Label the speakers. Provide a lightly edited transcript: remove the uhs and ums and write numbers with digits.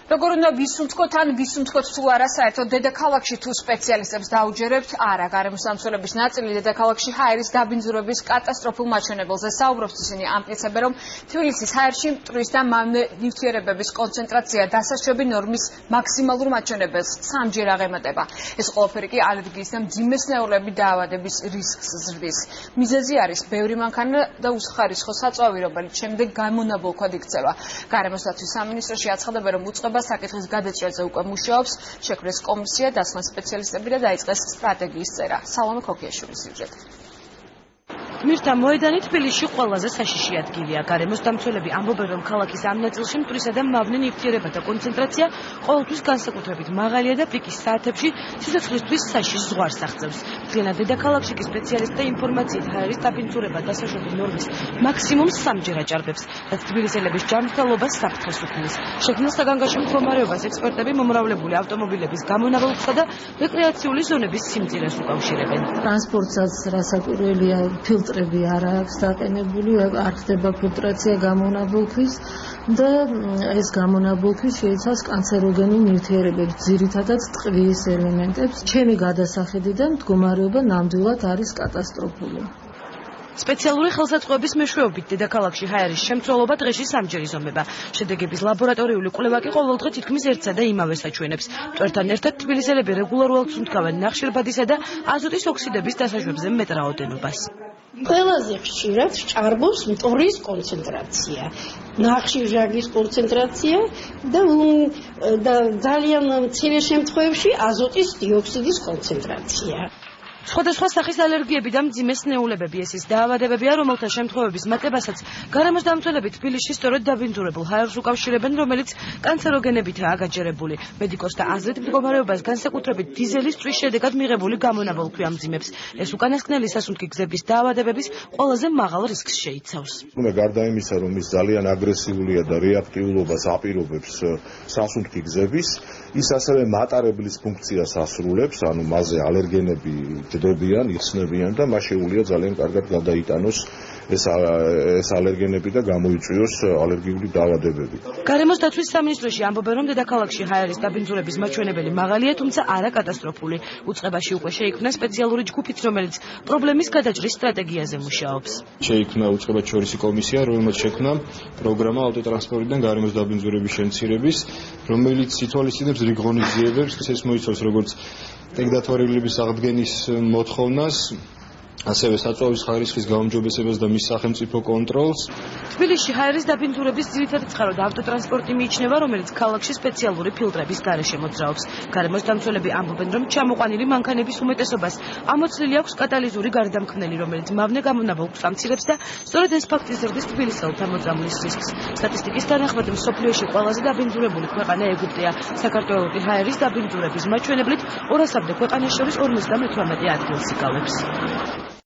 Speaker 1: როგორ უნდა ვისუნთქოთ ან ვისუნთქოთ თუ არა საერთოდ დედაქალაქში თუ სპეციალისტებს დაუჯერებთ არა გარემოსამცველების ნაწილი დედაქალაქში ჰაერის დაბინძურების კატასტროფულ მაჩვენებელზე საუბრობს ისინი ამტკიცებენ რომ თბილისის ჰაერში მტვრის და მავნე ნივთიერებების კონცენტრაცია დასაშვები ნორმის მაქსიმალურ მაჩვენებელს 3-ჯერ აღემატება ეს ყველაფერი კი ალერგიის და მძიმესნეულების დაავადების რისკს ზრდის მიზეზი არის ბევრი მანქანა და უსხარისხო საწვავი რომელიც შემდეგ გამონაბოლქვად იქცევა გარემოსდაცვის სამინისტროში აცხადებენ რომ საკითხის გადაჭრაზე უკვე მუშაობს, შექმნეს კომისია, დასმეს სპეციალისტები და დაიწყეს სტრატეგიის წერა. სალომე ქოქიაშვილის სიუჟეტი.
Speaker 2: გმირთა მოედანი თბილისში ყველაზე საშიში ადგილია. გარემოსდამცველები ამბობენ, რომ ქალაქის ამ ნაწილში მტვრისა და მავნე ნივთიერებათა კონცენტრაცია ყოველთვის განსაკუთრებით მაღალია და პიკის საათებში სიცოცხლისთვის საშიშ ზღვარს აღწევს. მთლიანად დედაქალაქში კი სპეციალისტთა ინფორმაციით ჰაერის დაბინძურება დასაშვები ნორმის მაქსიმუმ 3-ჯერ აჭარბებს, რაც თბილისელების ჯანმრთელობას საფრთხეს უქმნის. შექმნილ საგანგაშო მდგომარეობას ექსპერტები მომრავლებული ავტომობილების გამონაბოლქვსა და რეკრეაციული ზონების სიმწირეს უკავშირებენ.
Speaker 3: ტრანსპორტსაც რასაკვირველია ფილტრები არ აქვს დაყენებული, არ ხდება ფილტრაცია გამონაბოლქვის და ეს გამონაბოლქვი შეიცავს კანცეროგენულ ნივთიერებებს, ძირითადად ტყვის ელემენტებს. ჩემი გადასახედიდან მდგომარეობა ნამდვილად არის კატასტროფული.
Speaker 2: სპეციალური ხელსაწყოების მეშვეობით დედაქალაქში ჰაერის შემცველობა დღეში 3-ჯერ იზომება. შედეგების ლაბორატორიული კვლევა კი ყოველდღე თითქმის ერთსა და იმავეს აჩვენებს. მტვერთან ერთად თბილისელები რეგულარულად სუნთქავენ ნახშირბადისა და აზოტის ოქსიდების დასაშვებზე მეტ რაოდენობას.
Speaker 4: ყველაზე ხშირად ჭარბობს მტვრის კონცენტრაცია, ნახშირჟანგის კონცენტრაცია და ძალიან მცირე შემთხვევებში აზოტის დიოქსიდის კონცენტრაცია.
Speaker 2: სხვადასხვა სახის ალერგიები და მძიმესნეულებები ეს ის დაავადებებია, რომელთა შემთხვევების მატებასაც გარემოსდამცველები თბილისში სწორედ დაბინძურებულ ჰაერს უკავშირებენ, რომელიც კანცეროგენებითაა გაჯერებული. მედიკოსთა აზრით მდგომარეობას განსაკუთრებით დიზელის წვის შედეგად მიღებული გამონაბოლქვი ამძიმებს. ეს უკანასკნელი სასუნთქი გზების დაავადებების ყველაზე მაღალ რისკს შეიცავს.
Speaker 5: გარდა იმისა, რომ ის ძალიან აგრესიულია და რეაქტიულობას აპირობებს სასუნთქი გზების, ის ასევე მატარებლის ფუნქციას ასრულებს, ანუ მასზე ალერგენები ჯდებიან, იხსნებიან და მას შეუძლია ძალიან კარგად გადაიტანოს ეს ალერგენები და გამოიწვიოს ალერგიული დაავადებები.
Speaker 2: გარემოსდაცვის სამინისტროში ამბობენ, რომ დედაქალაქში ჰაერის დაბინძურების მაჩვენებელი მაღალია, თუმცა არა კატასტროფული. უწყებაში უკვე შეიქმნა სპეციალური ჯგუფიც, რომელიც პრობლემის გადაჭრის სტრატეგიაზე მუშაობს.
Speaker 6: შეიქმნა უწყებად შორისი კომისია, რომელმაც შექმნა პროგრამა ავტოტრანსპორტიდან გარემოს დაბინძურების შემცირების, რომელიც ითვალისწინებს რიგ ღონისძიებებს, ეს მოიცავს როგორც ტექნოლოგიების აღდგენის მოთხოვნას, ასევე საწვავის ხარისხის გაუმჯობესებას და მის სახელმწიფო კონტროლს.
Speaker 2: თბილისში ჰაერის დაბინძურების ძირითადი წყაროდ ავტოტრანსპორტი მიიჩნევა, რომელიც ქალაქში სპეციალური ფილტრების გარეშე მოძრაობს. გარემოსდამცველები ამბობენ, რომ ჩამოყვანილი მანქანების უმეტესობას ამოცლილი აქვს კატალიზური გარდამქმნელი, რომელიც მავნე გამონაბოლქვს ამცირებს და სწორედ ეს ფაქტი ზრდის თბილისელთა მოწამვლის რისკს. სტატისტიკის თანახმად მსოფლიოში ყველაზე დაბინძურებული ქვეყანა ეგვიპტეა. საქართველო კი ჰაერის დაბინძურების მაჩვენებლით 200-მდე ქვეყანას შორის 58 ადგილს იკავებს.